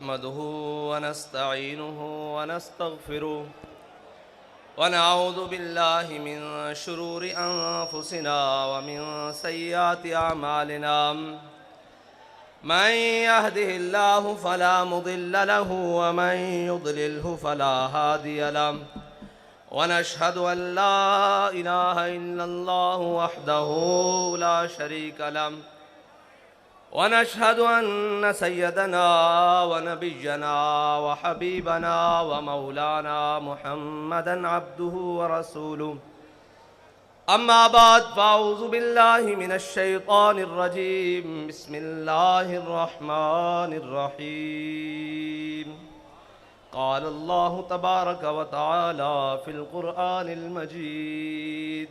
नहमदुहु व नस्तईनुहु व नस्तगफिरुहु व नऊज़ु बिल्लाहि मिन शुरूरि अनफुसिना व मिन सय्यिआति अमालिना मन यहदिहिल्लाहु फला मुदिल्ल लहु व मन युद्लिल्हु फला हादिय लहु व नशहदु अन ला इलाहा इल्लल्लाहु वहदहु ला शरीक लहु व नशहदु अन्न सय्यदना व नबिय्यना व हबीबना व मौलाना मुहम्मदन अब्दुहु व रसूलुहु अम्मा बाद फ़अऊज़ु बिल्लाहि मिनश शैतानिर रजीम बिस्मिल्लाहिर रहमानिर रहीम क़ाल अल्लाहु तबारक व तआला फ़िल क़ुरआनिल मजीद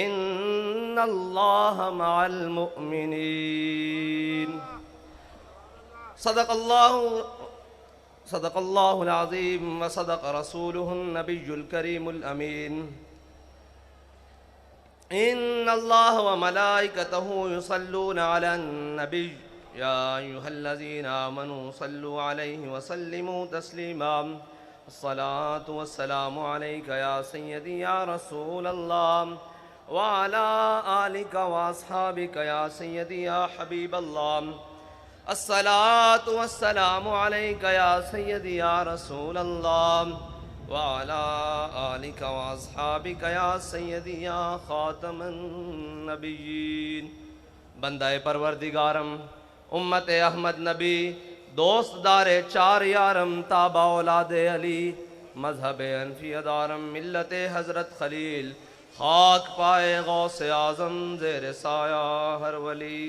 इन्नल्लाह मअल मुअमिनीन सदक़ल्लाहुल अज़ीम व सदक़ रसूलुहुन नबियुल करीमुल अमीन इन्नल्लाह व मलाइकतहु युसल्लूना अलन नबी या अय्युहल्लज़ीना आमनू सल्लु अलैहि व सल्लिमू तस्लीमा अस्सलातु वस्सलामु अलैका या सय्यदी या रसूलल्लाह व अला आलिका व अस्हाबिका या सय्यदी या हबीबल्लाह अस्सलातु वस्सलामु अलैका या सय्यदी या रसूलल्लाह व अला आलिका व अस्हाबिका या सय्यदी या खातमन नबिय्यीन। बंदाए परवरदिगारम उम्मत अहमद नबी दोस्तदारे चार यारम ताबा औलादे अली मजहब अनफी दारम मिल्लत हज़रत खलील खाक पाए गौसे आज़म ज़ेर साया हर वली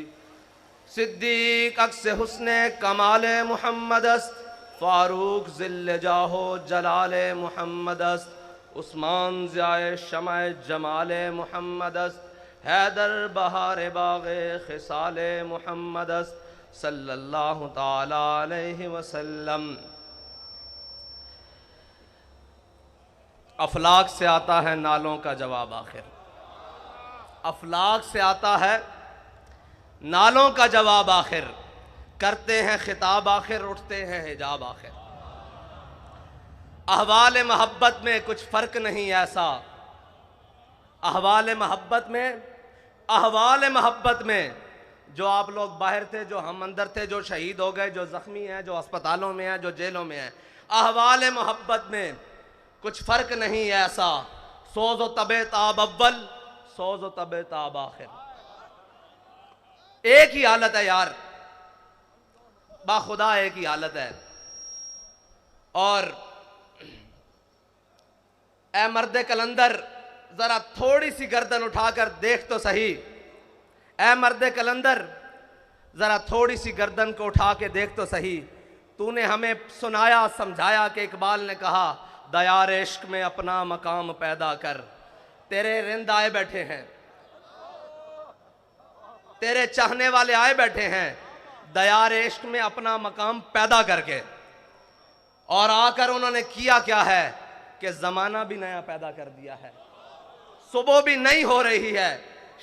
सिद्दीक अक्स हुस्ने कमाले मुहम्मद अस्त फारूक ज़िल्ल जाहो जलाले मुहम्मद अस्त उस्मान ज़ियाए शमाए जमाले मुहम्मद अस्त हैदर बहारे बाग़े खिसाले मुहम्मद अस्त सल्लल्लाहु ताला अलैहि वसल्लम। अफलाक से आता है नालों का जवाब आखिर, अफलाक से आता है नालों का जवाब आखिर, करते हैं खिताब आखिर, उठते हैं हिजाब आखिर। अहवाल मोहब्बत में कुछ फ़र्क नहीं ऐसा, अहवाल मोहब्बत में, अहवाल मोहब्बत में जो आप लोग बाहर थे, जो हम अंदर थे, जो शहीद हो गए, जो ज़ख्मी हैं, जो अस्पतालों में हैं, जो जेलों में हैं, अहवाल मोहब्बत में कुछ फ़र्क नहीं ऐसा। सोज़ व तबे ताब अव्वल, सोज़ व तबे ताब आखिर, एक ही हालत है यार, बाखुदा एक ही हालत है। और ए मर्द कलंदर जरा थोड़ी सी गर्दन उठाकर देख तो सही, ए मर्द कलंदर जरा थोड़ी सी गर्दन को उठा के देख तो सही। तूने हमें सुनाया समझाया कि इकबाल ने कहा दयार इश्क में अपना मकाम पैदा कर। तेरे रिंद आए बैठे हैं, तेरे चाहने वाले आए बैठे हैं दयार इश्क में अपना मकाम पैदा करके, और आकर उन्होंने किया क्या है कि जमाना भी नया पैदा कर दिया है। सुबह भी नई हो रही है,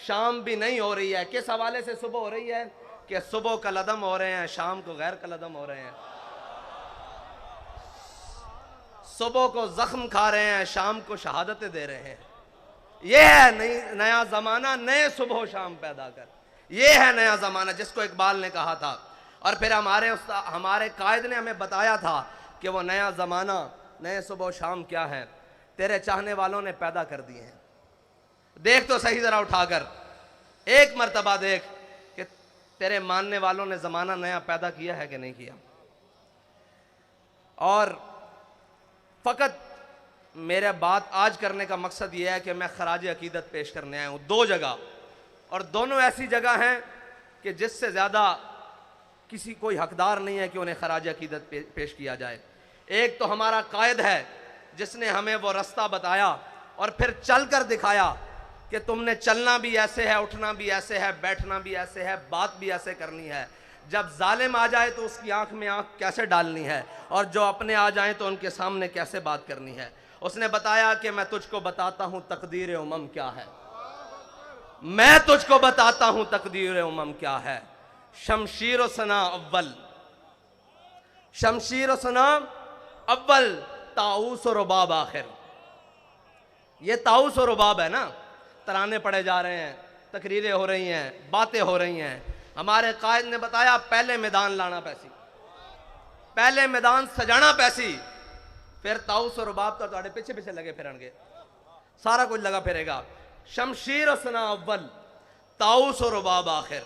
शाम भी नहीं हो रही है। किस हवाले से सुबह हो रही है कि सुबह कलदम हो रहे हैं, शाम को गैर कलदम हो रहे हैं। सुबह को जख्म खा रहे हैं, शाम को शहादतें दे रहे हैं। यह है नया जमाना, नए सुबह शाम पैदा कर, यह है नया जमाना जिसको इकबाल ने कहा था। और फिर हमारे कायद ने हमें बताया था कि वो नया जमाना, नए सुबह शाम क्या है, तेरे चाहने वालों ने पैदा कर दिए हैं। देख तो सही जरा उठाकर, एक मर्तबा देख कि तेरे मानने वालों ने जमाना नया पैदा किया है कि नहीं किया। और फकत मेरा बात आज करने का मकसद यह है कि मैं खराज अकीदत पेश करने आया हूँ दो जगह, और दोनों ऐसी जगह हैं कि जिससे ज़्यादा किसी कोई हकदार नहीं है कि उन्हें खराज अकीदत पेश किया जाए। एक तो हमारा कायद है जिसने हमें वो रास्ता बताया और फिर चल कर दिखाया कि तुमने चलना भी ऐसे है, उठना भी ऐसे है, बैठना भी ऐसे है, बात भी ऐसे करनी है। जब जालिम आ जाए तो उसकी आंख में आंख कैसे डालनी है, और जो अपने आ जाएं तो उनके सामने कैसे बात करनी है। उसने बताया कि मैं तुझको बताता हूं तकदीर उमम क्या है, मैं तुझको बताता हूं तकदीर उमम क्या है। शमशीर सना अव्वल शमशीर और सनाम अव्वल, ताऊस और रुबाब आखिर। ये ताऊस और रुबाब है ना, तराने पढ़े जा रहे हैं, तकरीरें हो रही हैं, बातें हो रही हैं। हमारे कायद ने बताया पहले मैदान लाना पैसी, पहले मैदान सजाना पैसी, फिर ताऊस और रुबाब तो तुम्हारे पीछे पीछे लगे फिरनगे, सारा कुछ लगा फिरेगा। शमशीर और सना अव्वल, ताऊस और रुबाब आखिर।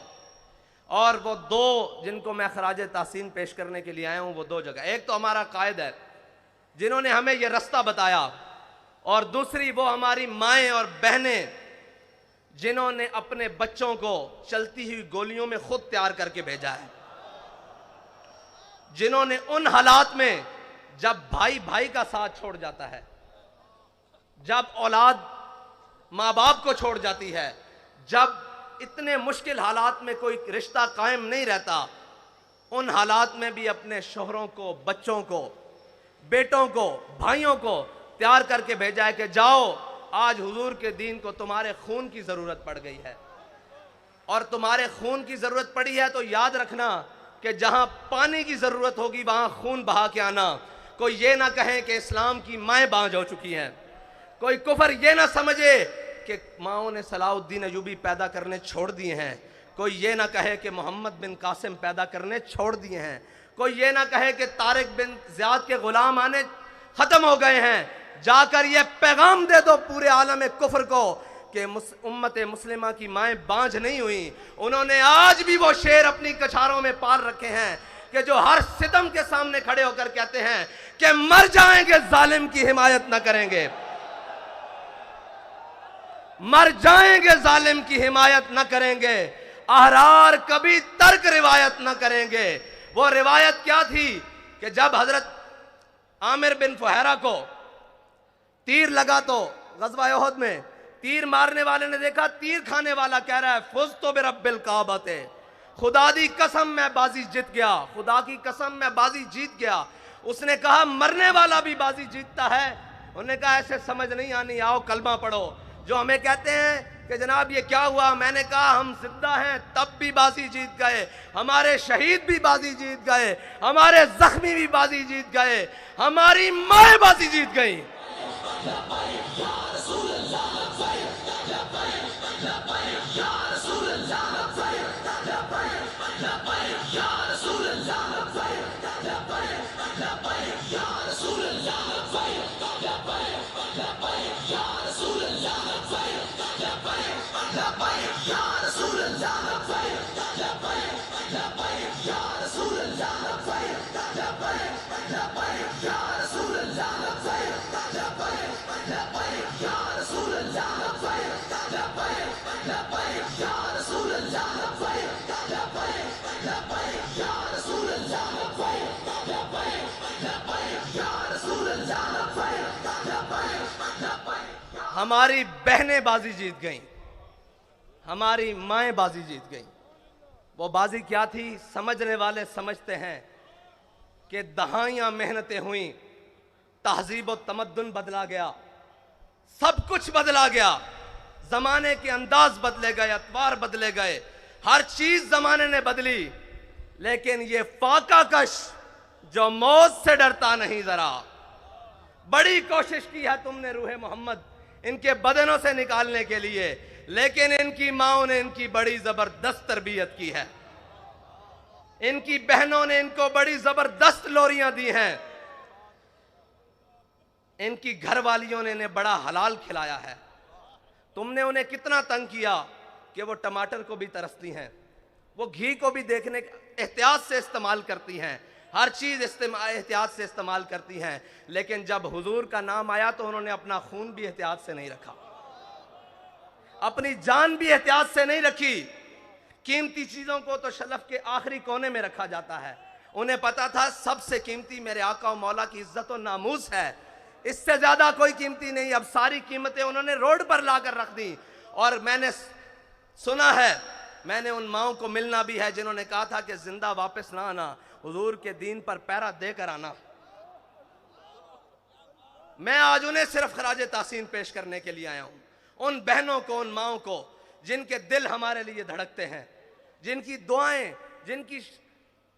और वो दो जिनको मैं खराज तासीन पेश करने के लिए आया हूं, वो दो जगह, एक तो हमारा कायद है जिन्होंने हमें ये रास्ता बताया, और दूसरी वो हमारी माएँ और बहनें जिन्होंने अपने बच्चों को चलती हुई गोलियों में खुद तैयार करके भेजा है, जिन्होंने उन हालात में जब भाई भाई का साथ छोड़ जाता है, जब औलाद माँ बाप को छोड़ जाती है, जब इतने मुश्किल हालात में कोई रिश्ता कायम नहीं रहता, उन हालात में भी अपने शोहरों को, बच्चों को, बेटों को, भाइयों को तैयार करके भेजा है कि जाओ, आज हुजूर के दीन को तुम्हारे खून की जरूरत पड़ गई है, और तुम्हारे खून की जरूरत पड़ी है तो याद रखना कि जहां पानी की जरूरत होगी वहां खून बहा के आना। कोई ये ना कहे कि इस्लाम की माएँ बांझ हो चुकी हैं, कोई कुफर ये ना समझे कि माओं ने सलाउद्दीन अयूबी पैदा करने छोड़ दिए हैं, कोई ये ना कहे कि मोहम्मद बिन कासिम पैदा करने छोड़ दिए हैं, कोई ये ना कहे कि तारिक बिन ज़ियाद के गुलाम आने खत्म हो गए हैं। जाकर ये पैगाम दे दो पूरे आलम कुफर को कि उम्मत मुस्लिमा की माएँ बांझ नहीं हुई। उन्होंने आज भी वो शेर अपनी कछारों में पाल रखे हैं कि जो हर सितम के सामने खड़े होकर कहते हैं कि मर जाएंगे जालिम की हिमायत न करेंगे, मर जाएंगे जालिम की हिमायत न करेंगे, अहरार कभी तर्क रिवायत न करेंगे। वो रिवायत क्या थी कि जब हजरत आमिर बिन फुहैरा को तीर लगा तो गज़वा उहद में तीर मारने वाले ने देखा तीर खाने वाला कह रहा है फुज़ तो बिरब्बिल काबते, खुदा दी कसम मैं बाजी जीत गया, खुदा की कसम मैं बाजी जीत गया। उसने कहा मरने वाला भी बाजी जीतता है। उन्होंने कहा ऐसे समझ नहीं आनी, आओ कलमा पढ़ो। जो हमें कहते हैं कि जनाब ये क्या हुआ, मैंने कहा हम जिंदा हैं तब भी बाजी जीत गए, हमारे शहीद भी बाजी जीत गए, हमारे जख्मी भी बाजी जीत गए, हमारी माँ बाजी जीत गई। हमारी बहनें बाजी जीत गईं, हमारी माएँ बाजी जीत गईं। वो बाजी क्या थी? समझने वाले समझते हैं कि दहाइयाँ मेहनतें हुई, तहजीब और तमद्दुन बदला गया, सब कुछ बदला गया, जमाने के अंदाज बदले गए, अतवार बदले गए, हर चीज जमाने ने बदली, लेकिन ये फाका कश जो मौत से डरता नहीं, जरा बड़ी कोशिश की है तुमने रूहे मोहम्मद इनके बदनों से निकालने के लिए, लेकिन इनकी माओं ने इनकी बड़ी जबरदस्त तरबियत की है, इनकी बहनों ने इनको बड़ी जबरदस्त लोरियां दी हैं, इनकी घरवालियों ने इन्हें बड़ा हलाल खिलाया है। तुमने उन्हें कितना तंग किया कि वो टमाटर को भी तरसती हैं, वो घी को भी देखने एहतियात से इस्तेमाल करती हैं, हर चीज एहतियात से इस्तेमाल करती हैं, लेकिन जब हुजूर का नाम आया तो उन्होंने अपना खून भी एहतियात से नहीं रखा, अपनी जान भी एहतियात से नहीं रखी। कीमती चीजों को तो शलफ के आखिरी कोने में रखा जाता है। उन्हें पता था सबसे कीमती मेरे आका और मौला की इज्जत और नामूस है, इससे ज्यादा कोई कीमती नहीं। अब सारी कीमतें उन्होंने रोड पर लाकर रख दी। और मैंने सुना है, मैंने उन माओं को मिलना भी है जिन्होंने कहा था कि जिंदा वापस ना आना, हुजूर के दीन पर पैरा देकर आना। मैं आज उन्हें सिर्फ खराज तासीन पेश करने के लिए आया हूं, उन बहनों को, उन माओं को जिनके दिल हमारे लिए धड़कते हैं, जिनकी दुआएं, जिनकी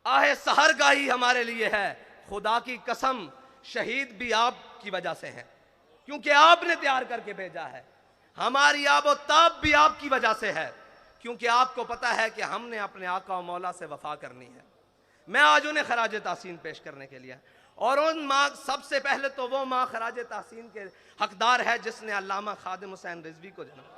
आहे सहरगाही हमारे लिए है। खुदा की कसम शहीद भी आपकी वजह से है, क्योंकि आपने तैयार करके भेजा है। हमारी आबोताब भी आपकी वजह से है, क्योंकि आपको पता है कि हमने अपने आका और मौला से वफा करनी है। मैं आज उन्हें खराज तहसीन पेश करने के लिए, और उन माँ, सबसे पहले तो वो माँ खराज तहसीन के हकदार है जिसने अल्लामा खादिम हुसैन रिजवी को जन्म।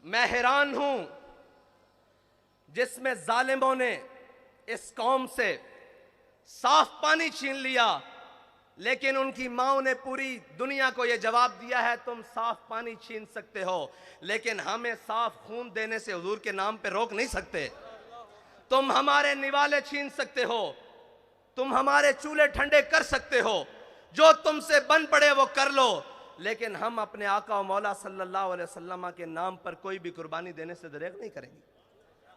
मैं हैरान हूं जिसमें जालिमों ने इस कौम से साफ पानी छीन लिया, लेकिन उनकी माओं ने पूरी दुनिया को यह जवाब दिया है तुम साफ पानी छीन सकते हो, लेकिन हमें साफ खून देने से हुजूर के नाम पे रोक नहीं सकते। तुम हमारे निवाले छीन सकते हो, तुम हमारे चूल्हे ठंडे कर सकते हो, जो तुमसे बन पड़े वो कर लो, लेकिन हम अपने आका और मौला सल्लल्लाहु अलैहि वसल्लम के नाम पर कोई भी कुर्बानी देने से दरेक नहीं करेंगे।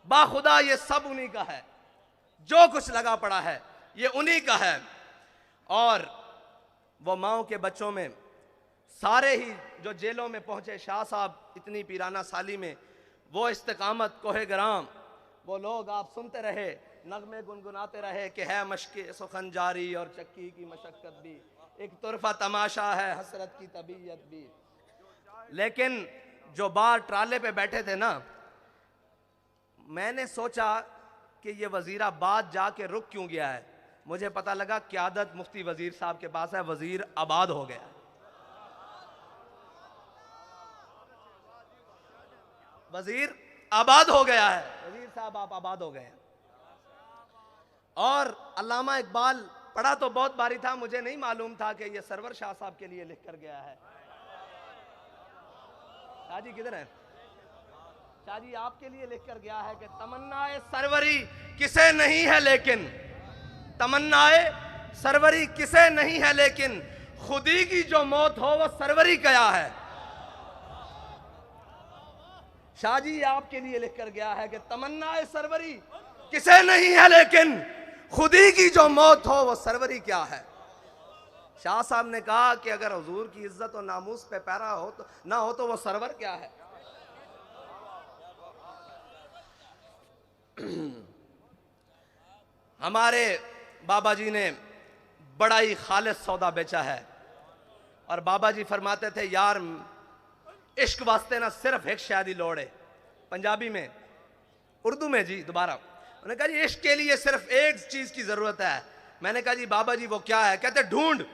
बाखुदा ये सब उन्हीं का है, जो कुछ लगा पड़ा है ये उन्हीं का है। और वो माओं के बच्चों में सारे ही जो जेलों में पहुंचे शाह साहब इतनी पीराना साली में, वो इस्तिकामत कोहे गराम, वो लोग आप सुनते रहे, नगमे गुनगुनाते रहे कि है मशक़े सुखन जारी और चक्की की मशक्क़त भी, एक तुरफा तमाशा है हसरत की तबीयत भी। लेकिन जो बाहर ट्राले पे बैठे थे ना, मैंने सोचा कि ये वजीराबाद जाके रुक क्यों गया है। मुझे पता लगा क़यादत मुफ्ती वजीर साहब के पास है, वजीर आबाद हो गया। वजीर आबाद हो गया है, वजीर साहब आप आबाद हो गए हैं। और अल्लामा इकबाल पढ़ा तो बहुत बारी था, मुझे नहीं मालूम था कि ये सरवर शाह साहब के लिए लिख कर गया है। शाह जी किधर है? शाह जी आपके लिए लिख कर गया है कि तमन्नाए सरवरी किसे नहीं है लेकिन, तमन्नाए सरवरी किसे नहीं है लेकिन, खुदी की जो मौत हो वो सरवरी क्या है। शाह जी आपके लिए लिख कर गया है कि तमन्नाए सरवरी किसे नहीं है लेकिन, खुदी की जो मौत हो वो सरवरी क्या है। शाह साहब ने कहा कि अगर हुजूर की इज्जत और नामूस पे पैरा हो तो ना हो तो वो सरवर क्या है। हमारे बाबा जी ने बड़ा ही खालिस सौदा बेचा है, और बाबा जी फरमाते थे यार इश्क वास्ते ना सिर्फ एक शादी लोड़े, पंजाबी में, उर्दू में जी दोबारा। उन्होंने कहा जी इश्क के लिए सिर्फ एक चीज की जरूरत है। मैंने कहा जी बाबा जी वो क्या है? कहते ढूंढ।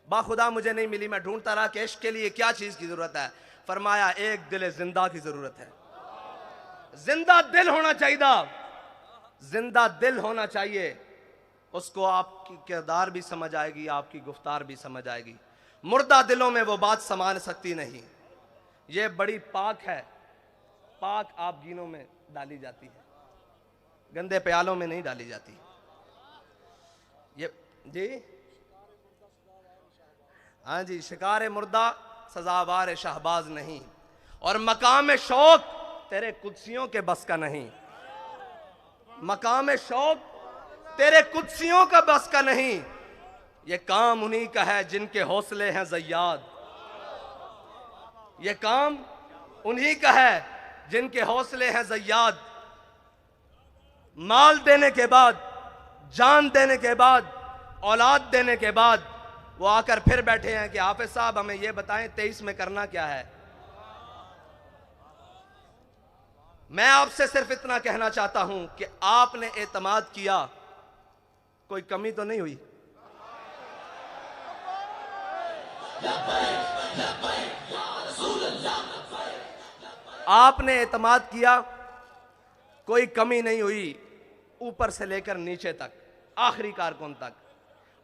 बाखुदा मुझे नहीं मिली, मैं ढूंढता रहा कि इश्क के लिए क्या चीज की जरूरत है। फरमाया एक दिल जिंदा की जरूरत है। जिंदा दिल होना चाहिए, जिंदा दिल होना चाहिए, उसको आपकी किरदार भी समझ आएगी, आपकी गुफ्तार भी समझ आएगी। मुर्दा दिलों में वो बात समान सकती नहीं। ये बड़ी पाक है, पाक आप गीनों में डाली जाती है, गंदे प्यालों में नहीं डाली जाती। ये जी हाँ जी, शिकार मुर्दा सजावार शहबाज नहीं, और मकाम शौक तेरे कुदसियों के बस का नहीं। मकाम शौक तेरे कुदसियों का बस का नहीं। ये काम उन्हीं का है जिनके हौसले हैं ज़य्याद। ये काम उन्हीं का है जिनके हौसले हैं ज़य्याद। माल देने के बाद, जान देने के बाद, औलाद देने के बाद वो आकर फिर बैठे हैं कि हाफिज साहब हमें ये बताएं 23 में करना क्या है। मैं आपसे सिर्फ इतना कहना चाहता हूं कि आपने एतमाद किया, कोई कमी तो नहीं हुई। आपने एतमाद किया, कोई कमी नहीं हुई, ऊपर से लेकर नीचे तक, आखिरी कारकुन तक।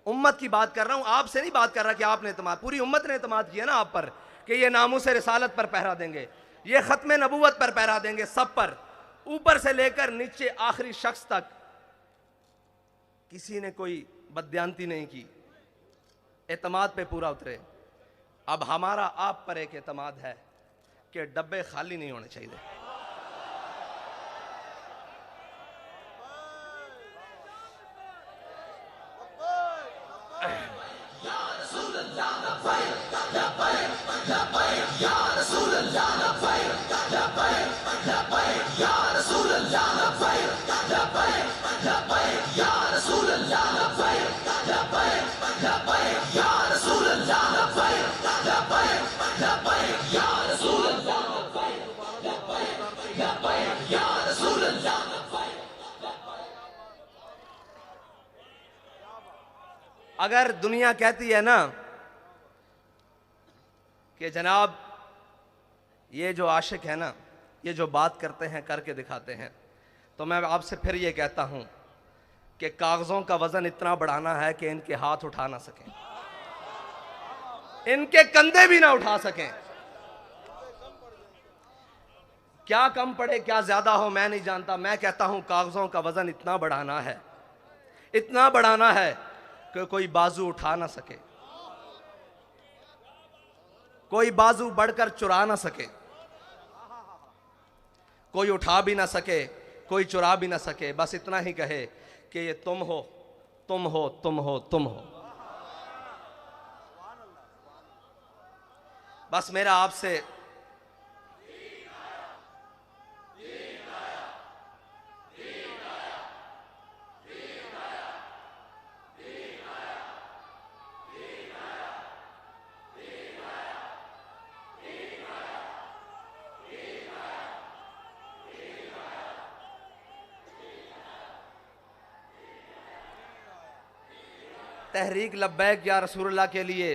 उम्मत की बात कर रहा हूं, आपसे नहीं बात कर रहा कि आपने एतमाद, पूरी उम्मत ने एतमाद किया ना आप पर कि ये नामूस रिसालत पर पहरा देंगे, ये खत्म नबूवत पर पहरा देंगे, सब पर, ऊपर से लेकर नीचे आखिरी शख्स तक। किसी ने कोई बदयांती नहीं की, एतमाद पे पूरा उतरे। अब हमारा आप पर एक एतमाद है कि डब्बे खाली नहीं होने चाहिए। अगर दुनिया कहती है ना कि जनाब ये जो आशिक है ना, ये जो बात करते हैं करके दिखाते हैं, तो मैं आपसे फिर ये कहता हूं कि कागजों का वजन इतना बढ़ाना है कि इनके हाथ उठा ना सकें, इनके कंधे भी ना उठा सकें। क्या कम पड़े क्या ज्यादा हो मैं नहीं जानता, मैं कहता हूं कागजों का वजन इतना बढ़ाना है, इतना बढ़ाना है कि कोई बाजू उठा ना सके, कोई बाजू बढ़कर चुरा ना सके, कोई उठा भी ना सके, कोई चुरा भी ना सके। बस इतना ही कहे कि ये तुम हो, तुम हो, तुम हो, तुम हो। बस मेरा आपसे तहरीक लब्बैक या रसूलुल्लाह के लिए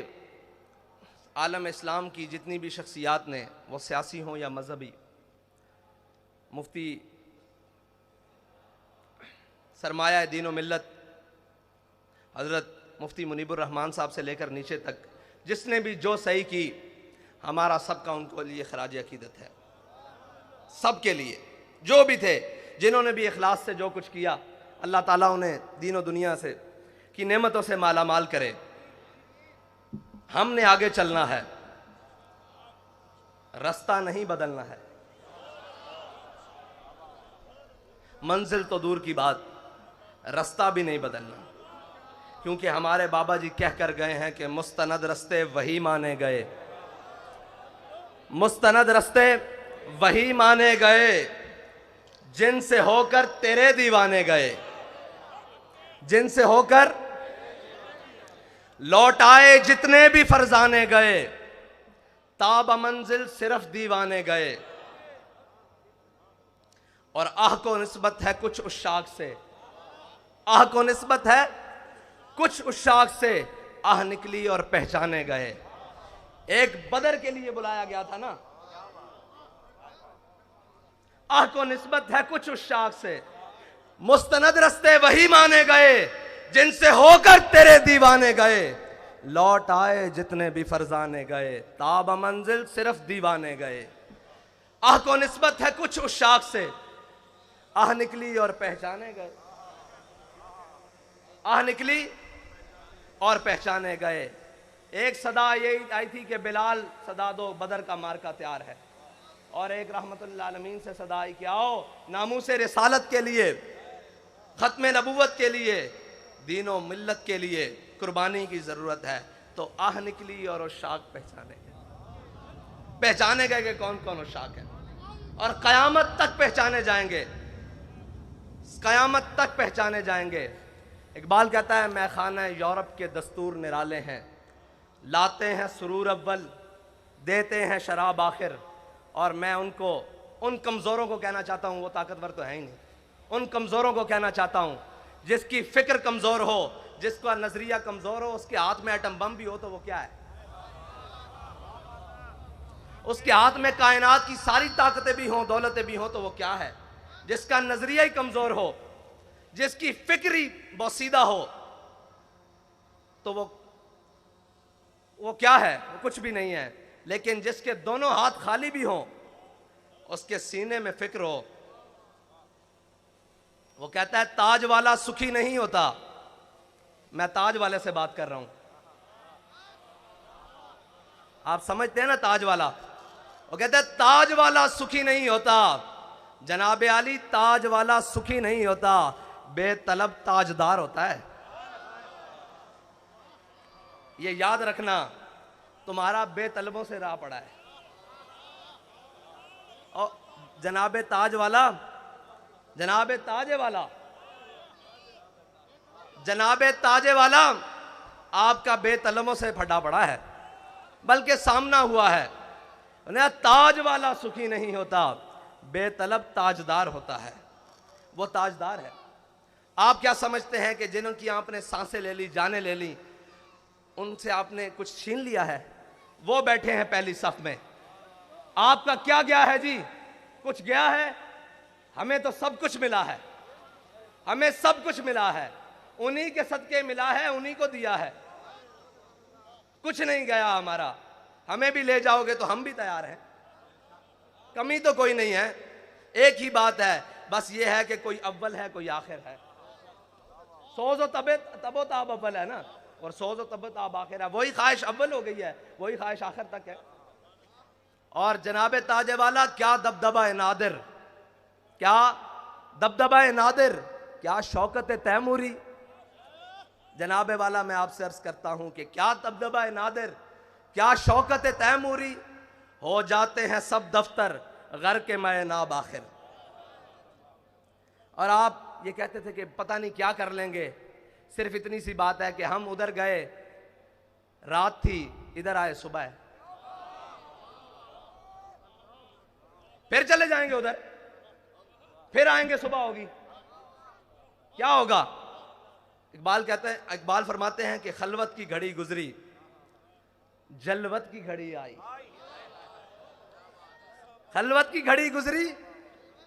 आलम इस्लाम की जितनी भी शख्सियात ने, वो सियासी हों या मजहबी, मुफ्ती सरमाया दीन व मिल्लत हज़रत मुफ्ती मुनीबुर रहमान साहब से लेकर नीचे तक जिसने भी जो सही की, हमारा सबका उनको लिए खराज अकीदत है। सब के लिए जो भी थे, जिन्होंने भी इखलास से जो कुछ किया, अल्लाह ताला उन्हें दीन व दुनिया से की नेमतों से माला माल करे। हमने आगे चलना है, रास्ता नहीं बदलना है। मंजिल तो दूर की बात, रास्ता भी नहीं बदलना, क्योंकि हमारे बाबा जी कह कर गए हैं कि मुस्तनद रस्ते वही माने गए, मुस्तनद रस्ते वही माने गए जिनसे होकर तेरे दीवाने गए, जिनसे होकर लौट आए जितने भी फरजाने गए, ताब मंजिल सिर्फ दीवाने गए। और आह को निस्बत है कुछ उशाक से, आह को निस्बत है कुछ उशाक से, आह निकली और पहचाने गए। एक बदर के लिए बुलाया गया था ना, आह को निस्बत है कुछ उशाक से, मुस्तनद रस्ते वही माने गए जिनसे होकर तेरे दीवाने गए, लौट आए जितने भी फरजाने गए, ताब मंजिल सिर्फ दीवाने गए। आह को निस्बत है कुछ उशाक से, आह निकली और पहचाने गए, आह निकली और पहचाने गए। एक सदा यही आई थी कि बिलाल सदा दो, बदर का मार्का तैयार है। और एक रहमतुल्लिल आलमीन से सदा आई कि आओ नामूसे रिसालत के लिए, खत्म नबुव्वत के लिए, दीनों मिल्लत के लिए कुर्बानी की जरूरत है। तो आह निकली और उशाक पहचाने गए, पहचाने गए कि कौन कौन उशाक है, और कयामत तक पहचाने जाएंगे, कयामत तक पहचाने जाएंगे। इकबाल कहता है मैं खाना यूरोप के दस्तूर निराले हैं, लाते हैं सुरूर अव्वल, देते हैं शराब आखिर। और मैं उनको, उन कमज़ोरों को कहना चाहता हूँ, वो ताकतवर तो है ही नहीं, उन कमज़ोरों को कहना चाहता हूँ जिसकी फिक्र कमज़ोर हो, जिसका नजरिया कमज़ोर हो, उसके हाथ में एटम बम भी हो तो वो क्या है, उसके हाथ में कायनात की सारी ताकतें भी हों, दौलतें भी हों तो वो क्या है। जिसका नजरिया ही कमज़ोर हो, जिसकी फिक्री बोसीदा हो, तो वो क्या है, वो कुछ भी नहीं है। लेकिन जिसके दोनों हाथ खाली भी हों, उसके सीने में फिक्र हो, वो कहता है ताज वाला सुखी नहीं होता। मैं ताज वाले से बात कर रहा हूं, आप समझते हैं ना ताज वाला। वो कहता है ताज वाला सुखी नहीं होता, जनाब आली ताज वाला सुखी नहीं होता, बेतलब ताजदार होता है। ये याद रखना, तुम्हारा बेतलबों से राह पड़ा है। और जनाबे ताज वाला, जनाबे ताजे वाला, जनाबे ताजे वाला आपका बेतलबों से फटा पड़ा है, बल्कि सामना हुआ है। ताज वाला सुखी नहीं होता, बेतलब ताजदार होता है। वो ताजदार है। आप क्या समझते हैं कि जिन्होंने आपने सांसें ले ली, जाने ले ली, उनसे आपने कुछ छीन लिया है? वो बैठे हैं पहली सफ में, आपका क्या गया है जी? कुछ गया है? हमें तो सब कुछ मिला है, हमें सब कुछ मिला है, उन्हीं के सदके मिला है, उन्हीं को दिया है, कुछ नहीं गया हमारा। हमें भी ले जाओगे तो हम भी तैयार हैं, कमी तो कोई नहीं है। एक ही बात है, बस ये है कि कोई अव्वल है, कोई आखिर है। सोज़ो तबो ताब अव्वल है ना, और सोज़ो तबो ताब आखिर है। वही ख्वाहिश अव्वल हो गई है, वही ख्वाहिश आखिर तक है। और जनाब ताजे वाला, क्या दबदबा नादिर, क्या दबदबा नादिर, क्या शौकत तैमूरी। जनाब वाला, मैं आपसे अर्ज करता हूं कि क्या दबदबा नादिर, क्या शौकत तैमूरी। हो जाते हैं सब दफ्तर घर के मैं नाब आखिर। और आप ये कहते थे कि पता नहीं क्या कर लेंगे। सिर्फ इतनी सी बात है कि हम उधर गए, रात थी, इधर आए सुबह, फिर चले जाएंगे उधर, फिर आएंगे, सुबह होगी, क्या होगा? इकबाल कहते हैं, इकबाल फरमाते हैं कि खलवत की घड़ी गुजरी, जलवत की घड़ी आई। खलवत की घड़ी गुजरी,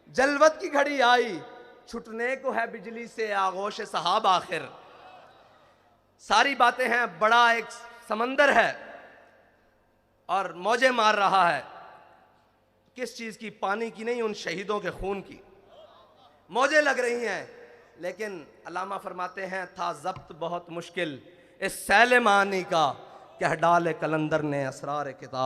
जलवत की घड़ी आई, छुटने को है बिजली से आगोश सहाब आखिर। सारी बातें हैं, बड़ा एक समंदर है और मौजें मार रहा है। किस चीज की? पानी की नहीं, उन शहीदों के खून की मौजें लग रही हैं। लेकिन अल्लामा फरमाते हैं, था जब्त बहुत मुश्किल इस सैल मानी का, कह डाले कलंदर ने असरार किताब।